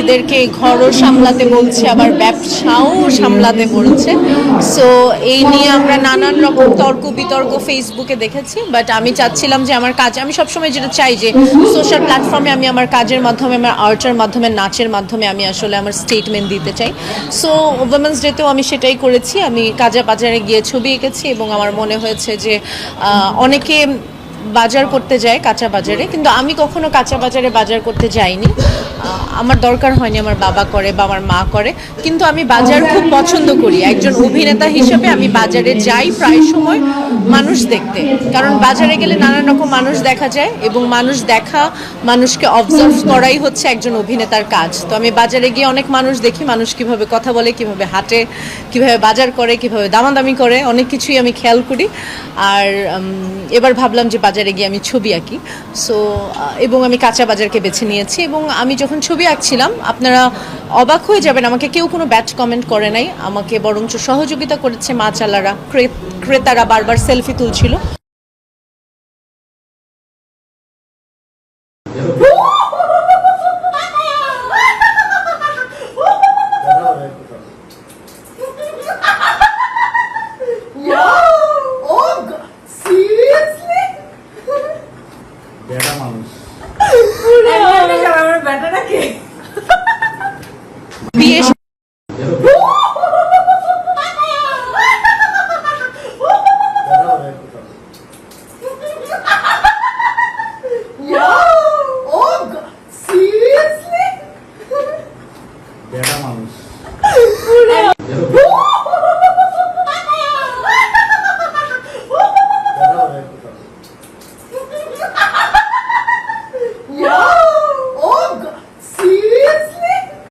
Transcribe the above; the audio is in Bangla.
আমাদেরকে ঘরও সামলাতে বলছে, আবার ব্যবসাও সামলাতে বলছে। সো এই নিয়ে আমরা নানান রকম তর্ক বিতর্ক ফেসবুকে দেখেছি, বাট আমি চাচ্ছিলাম যে আমার কাজ, আমি সবসময় যেটা চাই যে সোশ্যাল প্ল্যাটফর্মে আমি আমার কাজের মাধ্যমে, আমার আর্টের মাধ্যমে, নাচের মাধ্যমে আমি আসলে আমার স্টেটমেন্ট দিতে চাই। সো উইমেন্স ডেতেও আমি সেটাই করেছি। আমি কাজে বাজারে গিয়ে ছবি এঁকেছি এবং আমার মনে হয়েছে যে অনেকে বাজার করতে যায় কাঁচা বাজারে, কিন্তু আমি কখনো কাঁচা বাজারে বাজার করতে যাইনি। আমার দরকার হয়নি, আমার বাবা করে বা আমার মা করে, কিন্তু আমি বাজার খুব পছন্দ করি। একজন অভিনেতা হিসেবে আমি বাজারে যাই প্রায় সময় মানুষ দেখতে, কারণ বাজারে গেলে নানান রকম মানুষ দেখা যায় এবং মানুষ দেখা, মানুষকে অবজার্ভ করাই হচ্ছে একজন অভিনেতার কাজ। তো আমি বাজারে গিয়ে অনেক মানুষ দেখি, মানুষ কিভাবে কথা বলে, কিভাবে হাঁটে, কিভাবে বাজার করে, কিভাবে দামাদামি করে, অনেক কিছুই আমি খেয়াল করি। আর এবার ভাবলাম যে বাজারে গিয়ে আমি ছবি আঁকি। সো এবং আমি কাঁচা বাজারকে বেছে নিয়েছি, এবং আমি যখন ছবি আঁকছিলাম, আপনারা অবাক হয়ে যাবেন, আমাকে কেউ কোনো ব্যাড কমেন্ট করে নাই, আমাকে বরঞ্চ সহযোগিতা করেছে মাচালারা, ক্রেতারা বারবার সেলফি তুলছিল। বিয়ে বেটা মানুষ।